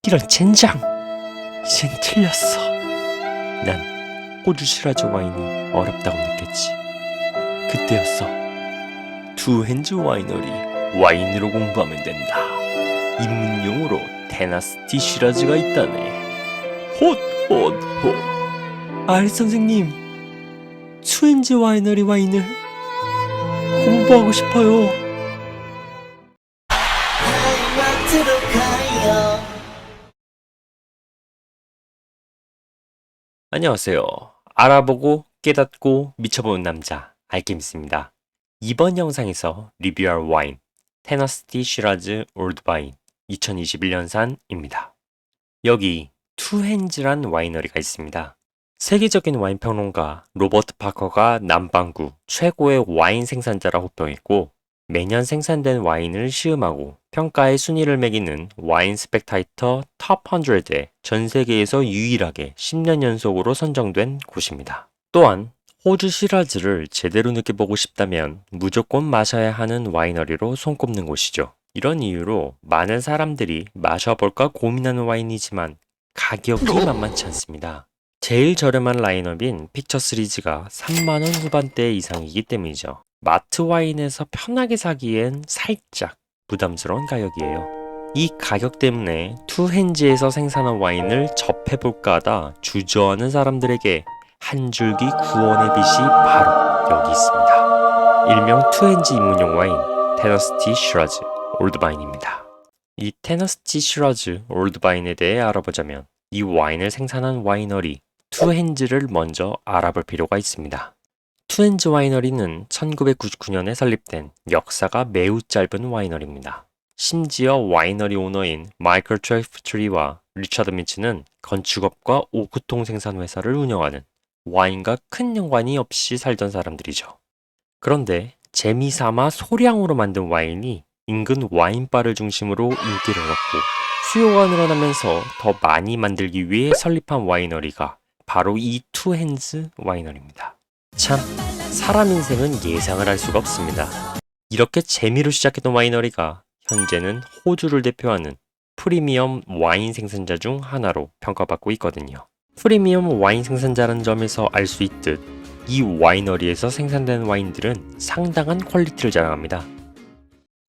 이런 젠장! 이젠 틀렸어. 난 호주 시라즈 와인이 어렵다고 느꼈지. 그때였어. 투핸즈 와이너리 와인으로 공부하면 된다. 입문용으로 테나스티 시라즈가 있다네. 헛. 알 선생님, 투핸즈 와이너리 와인을 공부하고 싶어요. 안녕하세요. 알아보고 깨닫고 미쳐보는 남자 알케미스입니다. 이번 영상에서 리뷰할 와인 테너스티 시라즈 올드바인 2021년산입니다. 여기 투핸즈란 와이너리가 있습니다. 세계적인 와인 평론가 로버트 파커가 남반구 최고의 와인 생산자라 호평했고, 매년 생산된 와인을 시음하고 평가의 순위를 매기는 와인 스펙타이터 톱 100에 전 세계에서 유일하게 10년 연속으로 선정된 곳입니다. 또한 호주 시라즈를 제대로 느껴보고 싶다면 무조건 마셔야 하는 와이너리로 손꼽는 곳이죠. 이런 이유로 많은 사람들이 마셔볼까 고민하는 와인이지만 가격이 만만치 않습니다. 제일 저렴한 라인업인 픽처 시리즈가 3만원 후반대 이상이기 때문이죠. 마트 와인에서 편하게 사기엔 살짝 부담스러운 가격이에요. 이 가격 때문에 투핸즈에서 생산한 와인을 접해볼까 하다 주저하는 사람들에게 한 줄기 구원의 빛이 바로 여기 있습니다. 일명 투핸즈 입문용 와인 테너스티 시라즈 올드바인입니다. 이 테너스티 시라즈 올드바인에 대해 알아보자면 이 와인을 생산한 와이너리 투핸즈를 먼저 알아볼 필요가 있습니다. 투핸즈 와이너리는 1999년에 설립된 역사가 매우 짧은 와이너리입니다. 심지어 와이너리 오너인 마이클 트레이프트리와 리처드 미츠는 건축업과 오크통 생산 회사를 운영하는 와인과 큰 연관이 없이 살던 사람들이죠. 그런데 재미삼아 소량으로 만든 와인이 인근 와인바를 중심으로 인기를 얻고 수요가 늘어나면서 더 많이 만들기 위해 설립한 와이너리가 바로 이 투핸즈 와이너리입니다. 참, 사람 인생은 예상을 할 수가 없습니다. 이렇게 재미로 시작했던 와이너리가 현재는 호주를 대표하는 프리미엄 와인 생산자 중 하나로 평가받고 있거든요. 프리미엄 와인 생산자라는 점에서 알 수 있듯 이 와이너리에서 생산된 와인들은 상당한 퀄리티를 자랑합니다.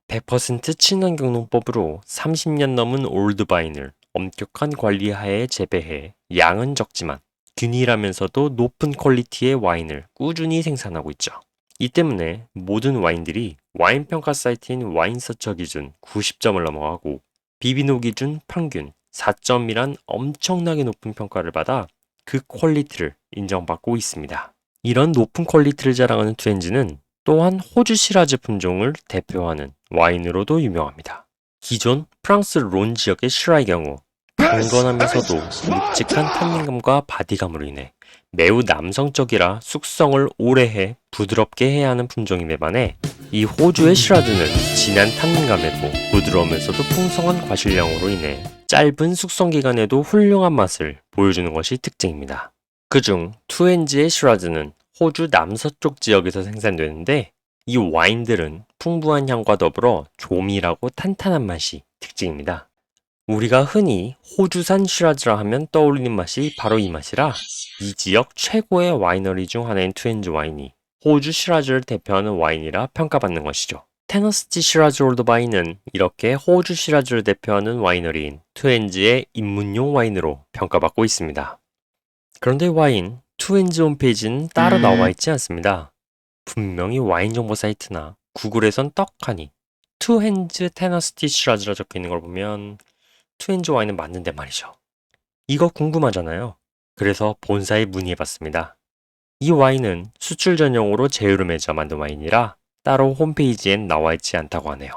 100% 친환경 농법으로 30년 넘은 올드바인을 엄격한 관리하에 재배해 양은 적지만 균일하면서도 높은 퀄리티의 와인을 꾸준히 생산하고 있죠. 이 때문에 모든 와인들이 와인 평가 사이트인 와인서처 기준 90점을 넘어가고 비비노 기준 평균 4점이란 엄청나게 높은 평가를 받아 그 퀄리티를 인정받고 있습니다. 이런 높은 퀄리티를 자랑하는 투핸즈는 또한 호주 시라즈 품종을 대표하는 와인으로도 유명합니다. 기존 프랑스 론 지역의 시라의 경우 강건하면서도 묵직한 탄닌감과 바디감으로 인해 매우 남성적이라 숙성을 오래 해 부드럽게 해야 하는 품종임에 반해 이 호주의 시라즈는 진한 탄닌감에도 부드러우면서도 풍성한 과실량으로 인해 짧은 숙성 기간에도 훌륭한 맛을 보여주는 것이 특징입니다. 그중 투핸즈의 시라즈는 호주 남서쪽 지역에서 생산되는데 이 와인들은 풍부한 향과 더불어 조밀하고 탄탄한 맛이 특징입니다. 우리가 흔히 호주산 시라즈라 하면 떠올리는 맛이 바로 이 맛이라 이 지역 최고의 와이너리 중 하나인 투핸즈 와인이 호주 시라즈를 대표하는 와인이라 평가받는 것이죠. 테너스티 시라즈 올드바인은 이렇게 호주 시라즈를 대표하는 와이너리인 투핸즈의 입문용 와인으로 평가받고 있습니다. 그런데 와인 투핸즈 홈페이지는 따로 나와 있지 않습니다. 분명히 와인 정보 사이트나 구글에선 떡하니 투핸즈 테너스티 시라즈라 적혀 있는 걸 보면 투핸즈 와인은 맞는데 말이죠. 이거 궁금하잖아요. 그래서 본사에 문의해봤습니다. 이 와인은 수출 전용으로 제휴를 맺어 만든 와인이라 따로 홈페이지엔 나와있지 않다고 하네요.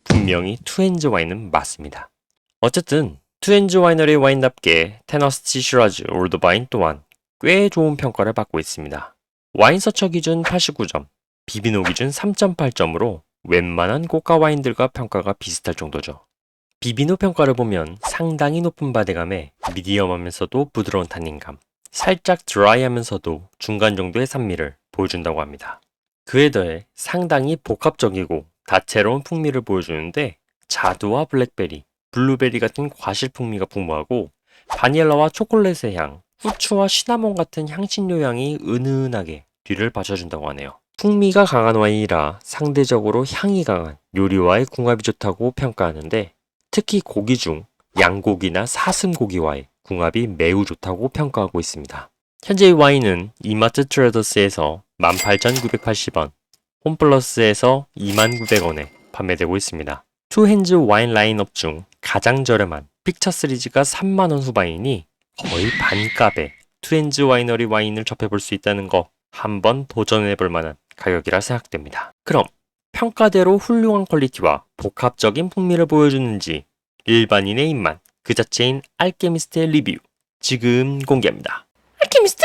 분명히 투핸즈 와인은 맞습니다. 어쨌든 투핸즈 와이너리 와인답게 테너스티 시라즈 올드바인 또한 꽤 좋은 평가를 받고 있습니다. 와인서처 기준 89점, 비비노 기준 3.8점으로 웬만한 고가 와인들과 평가가 비슷할 정도죠. 비비노 평가를 보면 상당히 높은 바디감에 미디엄하면서도 부드러운 탄닌감, 살짝 드라이하면서도 중간 정도의 산미를 보여준다고 합니다. 그에 더해 상당히 복합적이고 다채로운 풍미를 보여주는데 자두와 블랙베리, 블루베리 같은 과실 풍미가 풍부하고 바닐라와 초콜릿의 향, 후추와 시나몬 같은 향신료 향이 은은하게 뒤를 받쳐준다고 하네요. 풍미가 강한 와인이라 상대적으로 향이 강한 요리와의 궁합이 좋다고 평가하는데 특히 고기 중 양고기나 사슴고기와의 궁합이 매우 좋다고 평가하고 있습니다. 현재 이 와인은 이마트 트레더스에서 18,980원, 홈플러스에서 29,900원에 판매되고 있습니다. 투핸즈 와인 라인업 중 가장 저렴한 픽처 시리즈가 3만원 후반이니 거의 반값에 투핸즈 와이너리 와인을 접해볼 수 있다는 거 한번 도전해볼 만한 가격이라 생각됩니다. 그럼 평가대로 훌륭한 퀄리티와 복합적인 풍미를 보여주는지 일반인의 입맛 그 자체인 알케미스트의 리뷰 지금 공개합니다. 알케미스트?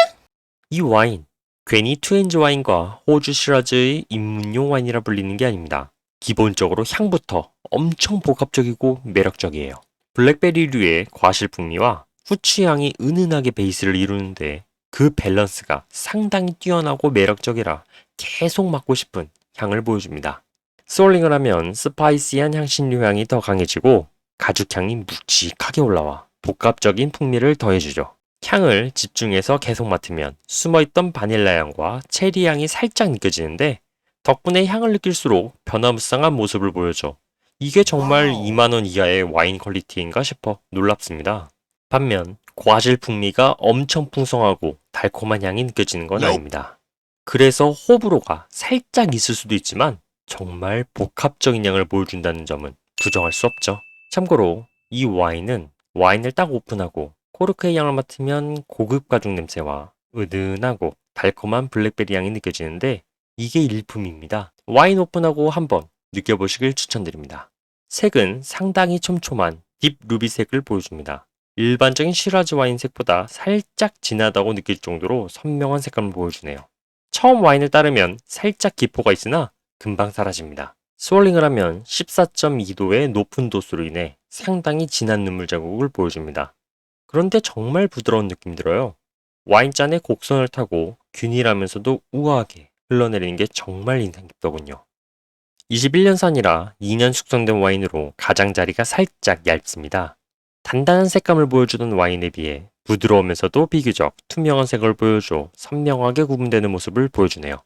이 와인 괜히 투엔즈 와인과 호주 시라즈의 입문용 와인이라 불리는 게 아닙니다. 기본적으로 향부터 엄청 복합적이고 매력적이에요. 블랙베리류의 과실 풍미와 후추향이 은은하게 베이스를 이루는데 그 밸런스가 상당히 뛰어나고 매력적이라 계속 맡고 싶은 향을 보여줍니다. 스월링을 하면 스파이시한 향신료 향이 더 강해지고 가죽향이 묵직하게 올라와 복합적인 풍미를 더해주죠. 향을 집중해서 계속 맡으면 숨어있던 바닐라 향과 체리 향이 살짝 느껴지는데 덕분에 향을 느낄수록 변화무쌍한 모습을 보여줘. 이게 정말 2만원 이하의 와인 퀄리티인가 싶어 놀랍습니다. 반면 과실 풍미가 엄청 풍성하고 달콤한 향이 느껴지는 건 아닙니다. 그래서 호불호가 살짝 있을 수도 있지만 정말 복합적인 향을 보여준다는 점은 부정할 수 없죠. 참고로 이 와인은 와인을 딱 오픈하고 코르크의 향을 맡으면 고급 가죽 냄새와 은은하고 달콤한 블랙베리 향이 느껴지는데 이게 일품입니다. 와인 오픈하고 한번 느껴보시길 추천드립니다. 색은 상당히 촘촘한 딥 루비색을 보여줍니다. 일반적인 시라즈 와인 색보다 살짝 진하다고 느낄 정도로 선명한 색감을 보여주네요. 처음 와인을 따르면 살짝 기포가 있으나 금방 사라집니다. 스월링을 하면 14.2도의 높은 도수로 인해 상당히 진한 눈물 자국을 보여줍니다. 그런데 정말 부드러운 느낌이 들어요. 와인잔에 곡선을 타고 균일하면서도 우아하게 흘러내리는 게 정말 인상 깊더군요. 21년산이라 2년 숙성된 와인으로 가장자리가 살짝 얇습니다. 단단한 색감을 보여주던 와인에 비해 부드러우면서도 비교적 투명한 색을 보여줘 선명하게 구분되는 모습을 보여주네요.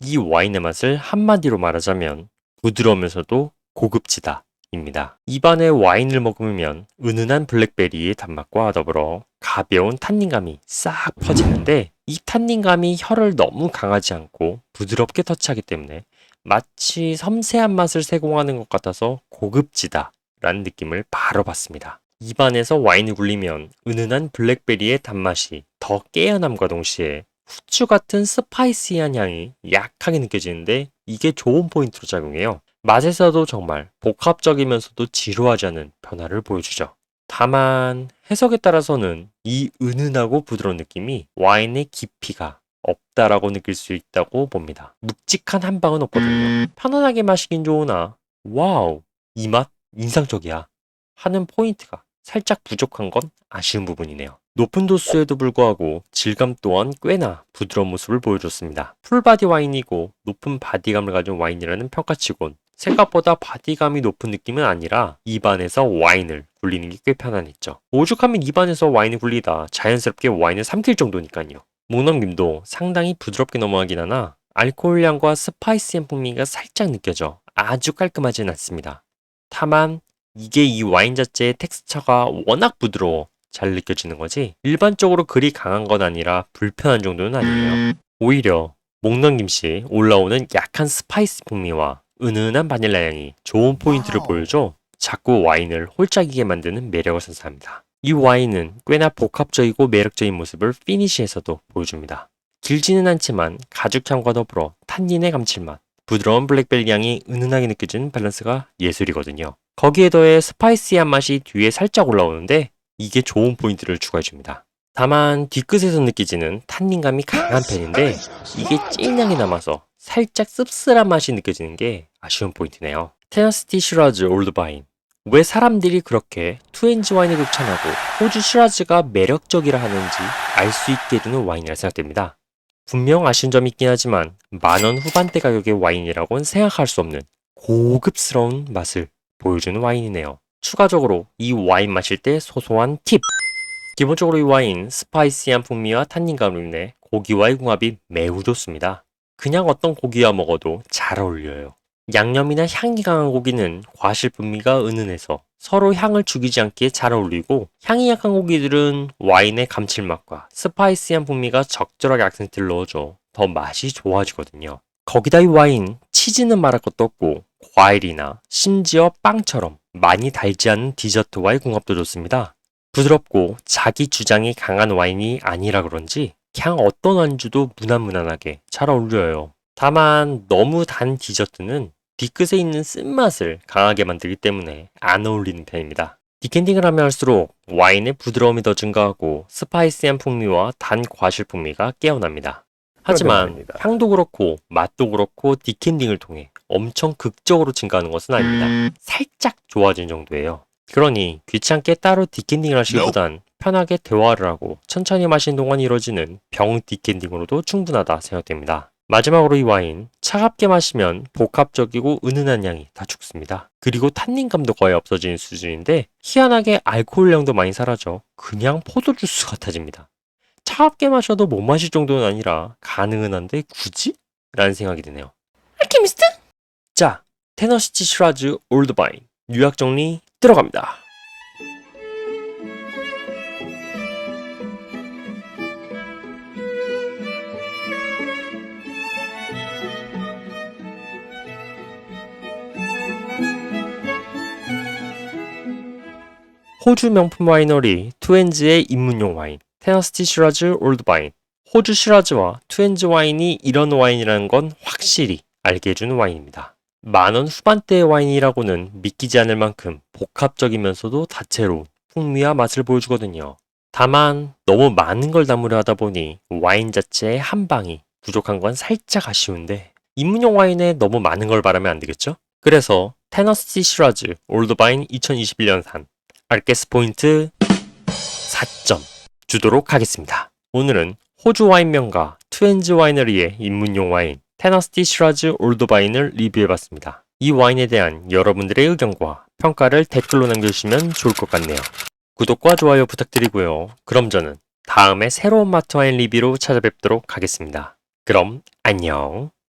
이 와인의 맛을 한마디로 말하자면 부드러우면서도 고급지다 입니다. 입안에 와인을 머금으면 은은한 블랙베리의 단맛과 더불어 가벼운 탄닌감이 싹 퍼지는데 이 탄닌감이 혀를 너무 강하지 않고 부드럽게 터치하기 때문에 마치 섬세한 맛을 세공하는 것 같아서 고급지다 라는 느낌을 바로 받습니다. 입안에서 와인이 굴리면 은은한 블랙베리의 단맛이 더 깨어남과 동시에 후추 같은 스파이시한 향이 약하게 느껴지는데 이게 좋은 포인트로 작용해요. 맛에서도 정말 복합적이면서도 지루하지 않은 변화를 보여주죠. 다만 해석에 따라서는 이 은은하고 부드러운 느낌이 와인의 깊이가 없다라고 느낄 수 있다고 봅니다. 묵직한 한 방은 없거든요. 편안하게 마시긴 좋으나 와우 이 맛 인상적이야 하는 포인트가 살짝 부족한 건 아쉬운 부분이네요. 높은 도수에도 불구하고 질감 또한 꽤나 부드러운 모습을 보여줬습니다. 풀바디 와인이고 높은 바디감을 가진 와인이라는 평가치곤 생각보다 바디감이 높은 느낌은 아니라 입안에서 와인을 굴리는 게 꽤 편안했죠. 오죽하면 입안에서 와인을 굴리다 자연스럽게 와인을 삼킬 정도니까요. 목넘김도 상당히 부드럽게 넘어가긴 하나 알코올향과 스파이시한 풍미가 살짝 느껴져 아주 깔끔하진 않습니다. 다만 이게 이 와인 자체의 텍스처가 워낙 부드러워 잘 느껴지는 거지 일반적으로 그리 강한 건 아니라 불편한 정도는 아니에요. 오히려 목넘김시 올라오는 약한 스파이스 풍미와 은은한 바닐라 향이 좋은 포인트를 보여줘 자꾸 와인을 홀짝이게 만드는 매력을 선사합니다. 이 와인은 꽤나 복합적이고 매력적인 모습을 피니시에서도 보여줍니다. 길지는 않지만 가죽향과 더불어 탄닌의 감칠맛, 부드러운 블랙베리 향이 은은하게 느껴지는 밸런스가 예술이거든요. 거기에 더해 스파이시한 맛이 뒤에 살짝 올라오는데 이게 좋은 포인트를 추가해줍니다. 다만 뒤끝에서 느껴지는 탄닌감이 강한 편인데 이게 찐향이 남아서 살짝 씁쓸한 맛이 느껴지는 게 아쉬운 포인트네요. 테너시티 시라즈 올드바인 왜 사람들이 그렇게 투엔지 와인을 극찬하고 호주 시라즈가 매력적이라 하는지 알 수 있게 해주는 와인이라 생각됩니다. 분명 아쉬운 점이 있긴 하지만 만원 후반대 가격의 와인이라고는 생각할 수 없는 고급스러운 맛을 보여주는 와인이네요. 추가적으로 이 와인 마실 때 소소한 팁! 기본적으로 이 와인 스파이시한 풍미와 탄닌감으로 인해 고기와의 궁합이 매우 좋습니다. 그냥 어떤 고기와 먹어도 잘 어울려요. 양념이나 향이 강한 고기는 과실 풍미가 은은해서 서로 향을 죽이지 않기에 잘 어울리고, 향이 약한 고기들은 와인의 감칠맛과 스파이시한 풍미가 적절하게 악센트를 넣어줘 더 맛이 좋아지거든요. 거기다 이 와인 치즈는 말할 것도 없고 과일이나 심지어 빵처럼 많이 달지 않은 디저트와의 궁합도 좋습니다. 부드럽고 자기 주장이 강한 와인이 아니라 그런지 그냥 어떤 안주도 무난무난하게 잘 어울려요. 다만 너무 단 디저트는 뒤끝에 있는 쓴맛을 강하게 만들기 때문에 안 어울리는 편입니다. 디캔딩을 하면 할수록 와인의 부드러움이 더 증가하고 스파이시한 풍미와 단 과실 풍미가 깨어납니다. 하지만 향도 그렇고 맛도 그렇고 디캔딩을 통해 엄청 극적으로 증가하는 것은 아닙니다. 살짝 좋아진 정도예요. 그러니 귀찮게 따로 디캔딩을 하시기보단 편하게 대화를 하고 천천히 마시는 동안 이뤄지는 병 디캔딩으로도 충분하다 생각됩니다. 마지막으로 이 와인, 차갑게 마시면 복합적이고 은은한 향이 다 죽습니다. 그리고 탄닌감도 거의 없어지는 수준인데 희한하게 알코올량도 많이 사라져 그냥 포도주스 같아집니다. 차갑게 마셔도 못 마실 정도는 아니라 가능은 한데 굳이? 라는 생각이 드네요. 알케미스트? 자, 테너시티 시라즈 올드바인 요약 정리 들어갑니다. 호주 명품 와이너리 투엔즈의 입문용 와인 테너시티 시라즈 올드바인. 호주 시라즈와 투엔즈 와인이 이런 와인이라는 건 확실히 알게 해주는 와인입니다. 만원 후반대의 와인이라고는 믿기지 않을 만큼 복합적이면서도 다채로운 풍미와 맛을 보여주거든요. 다만 너무 많은 걸 담으려 하다 보니 와인 자체의 한 방이 부족한 건 살짝 아쉬운데, 입문용 와인에 너무 많은 걸 바라면 안 되겠죠? 그래서 테너시티 시라즈 올드바인 2021년산 알게스 포인트 4점 주도록 하겠습니다. 오늘은 호주 와인 명가 투엔즈 와이너리의 입문용 와인 테너시티 시라즈 올드바인을 리뷰해봤습니다. 이 와인에 대한 여러분들의 의견과 평가를 댓글로 남겨주시면 좋을 것 같네요. 구독과 좋아요 부탁드리고요. 그럼 저는 다음에 새로운 마트 와인 리뷰로 찾아뵙도록 하겠습니다. 그럼 안녕.